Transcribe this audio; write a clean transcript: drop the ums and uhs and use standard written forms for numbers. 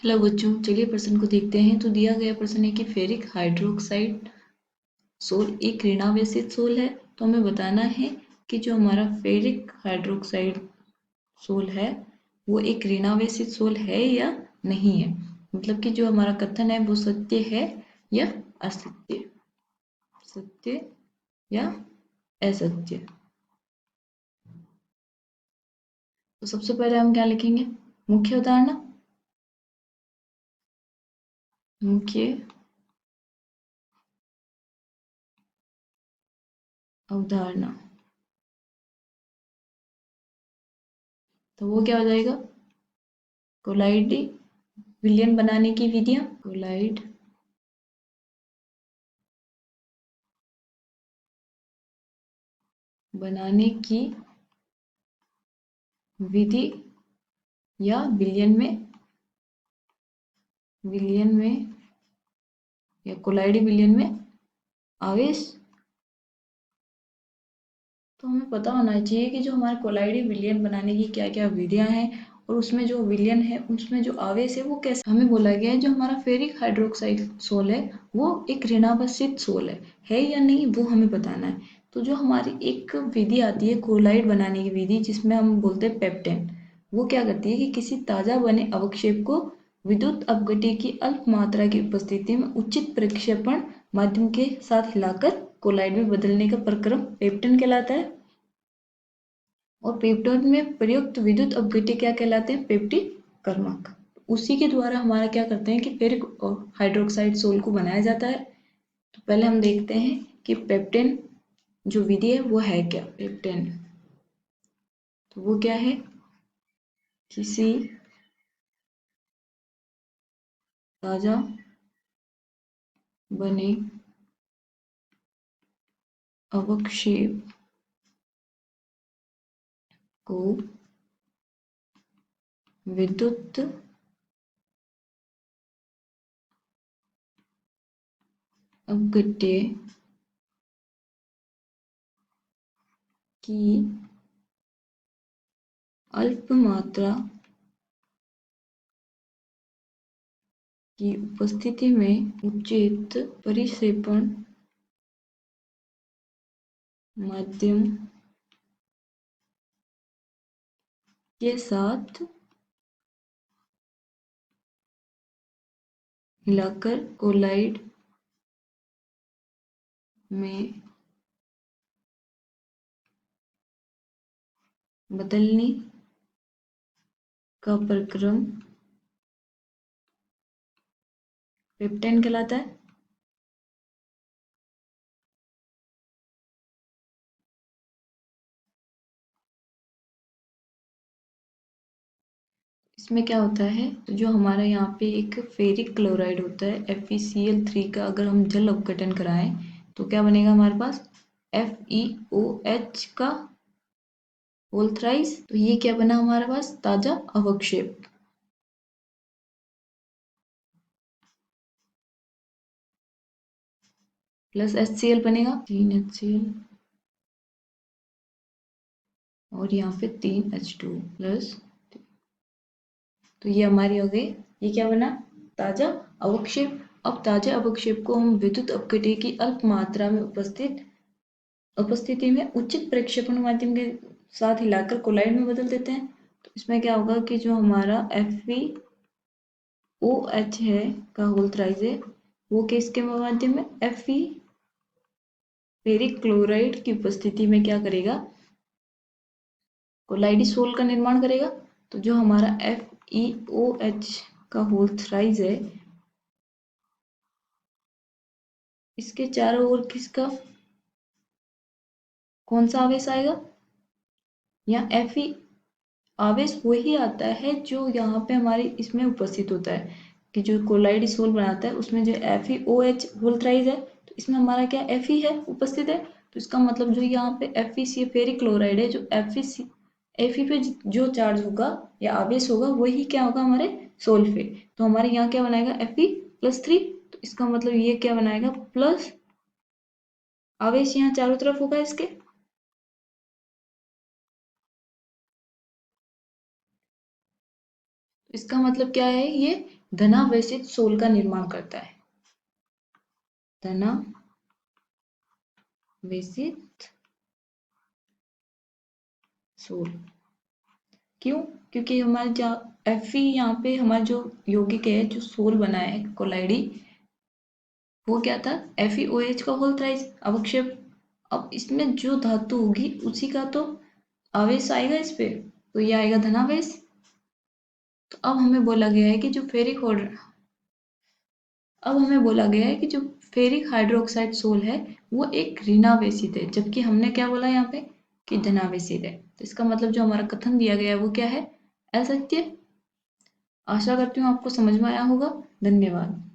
Hello बच्चों, चलिए प्रश्न को देखते हैं। तो दिया गया प्रश्न है कि फेरिक हाइड्रोक्साइड सोल एक ऋणावेशित सोल है। तो हमें बताना है कि जो हमारा फेरिक हाइड्रोक्साइड सोल है वो एक ऋणावेशित सोल है या नहीं है। मतलब कि जो हमारा कथन है वो सत्य है या असत्य, सत्य या असत्य। तो सबसे पहले हम क्या लिखेंगे? मुख्य अवधारणा। मुख्य अवधारणा, तो वो क्या हो जाएगा? कोलाइड विलयन बनाने की विधियां। कोलाइड बनाने की विधि या विलयन में या कोलाइडी विलयन में आवेश। तो हमें पता होना चाहिए कि जो हमारे कोलाइडी विलयन बनाने की क्या क्या विधियां हैं और उसमें जो विलयन है उसमें जो आवेश है वो कैसे। हमें बोला गया है जो हमारा फेरिक हाइड्रोक्साइड सोल है वो एक ऋणावस्थित सोल है या नहीं, वो हमें बताना है। तो जो हमारी एक विधि आती है कोलाइड बनाने की विधि, जिसमें हम बोलते हैं पेप्टेन, वो क्या करती है कि किसी ताजा बने अवक्षेप को विद्युत अपघट्य की अल्प मात्रा की उपस्थिति में उचित प्रक्षेपण माध्यम के साथ हिलाकर कोलाइड में बदलने का प्रक्रम पेप्टन कहलाता है। और पेप्टन में प्रयुक्त विद्युत अपघट्य क्या कहलाते हैं? पेप्टिकर्मक। उसी के द्वारा हमारा क्या करते हैं कि फेरिक हाइड्रोक्साइड सोल को बनाया जाता है। तो पहले हम देखते हैं कि पेप्टेन जो विधि है वो है क्या। पेप्टेन तो वो क्या है? किसी ताजा बने अवक्षेप को विद्युत अपघट्य की अल्प मात्रा की उपस्थिति में उचित परिक्षेपण माध्यम के साथ हिलाकर कोलाइड में बदलने का प्रक्रम पेप्टेन कहलाता है। इसमें क्या होता है, तो जो हमारा यहाँ पे एक फेरिक क्लोराइड होता है FeCl3 का, अगर हम जल अपघटन कराएं तो क्या बनेगा हमारे पास? FeOH का होल थ्राइस। तो ये क्या बना हमारे पास? ताजा अवक्षेप। प्लस HCl बनेगा 3 HCl और यहाँ पे 3 H2 प्लस। तो ये हमारी हो गई, ये क्या बना? ताजा अवक्षेप। अब ताजा अवक्षेप को हम विद्युत अपघट्य की अल्प मात्रा में उपस्थिति में उचित प्रक्षेपण माध्यम के साथ हिलाकर कोलाइड में बदल देते हैं। तो इसमें क्या होगा कि जो हमारा FeOH है का होल थ्राइस है वो किसके माध्यम में? Fe फेरिक क्लोराइड की उपस्थिति में क्या करेगा? कोलाइडिसोल का निर्माण करेगा। तो जो हमारा FeOH का होल थ्राइस है इसके चारों ओर किसका कौन सा आवेश आएगा? यहाँ Fe आवेश वही आता है जो यहाँ पे हमारी इसमें उपस्थित होता है कि जो कोलाइडिसोल बनाता है उसमें जो FeOH होल थ्राइस है, तो इसमें हमारा क्या Fe है उपस्थित है। तो इसका मतलब जो यहाँ पे FeC फेरिक क्लोराइड है, जो Fe पे जो चार्ज होगा या आवेश होगा वही क्या होगा हमारे सोल पे। तो हमारे यहाँ क्या बनाएगा? Fe+3। तो इसका मतलब ये क्या बनाएगा? प्लस आवेश यहाँ चारों तरफ होगा इसके। इसका मतलब क्या है? ये धनावेशित सोल का निर्माण करता है। धनावेशित सोल। क्यों? क्योंकि हमारे जो Fe यहाँ पे हमारा जो यौगिक है, जो सोल बना है कोलाइडी, वो क्या था? FeOH का होल थ्राइस अवक्षेप। अब इसमें जो धातु होगी उसी का तो आवेश आएगा इस पे, तो ये आएगा धनावेश। तो अब हमें बोला गया है कि जो फेरिक हाइड्रोक्साइड सोल है वो एक ऋणावेशित है, जबकि हमने क्या बोला यहाँ पे कि धनावेशित है। तो इसका मतलब जो हमारा कथन दिया गया है वो क्या है? असत्य। आशा करती हूँ आपको समझ में आया होगा। धन्यवाद।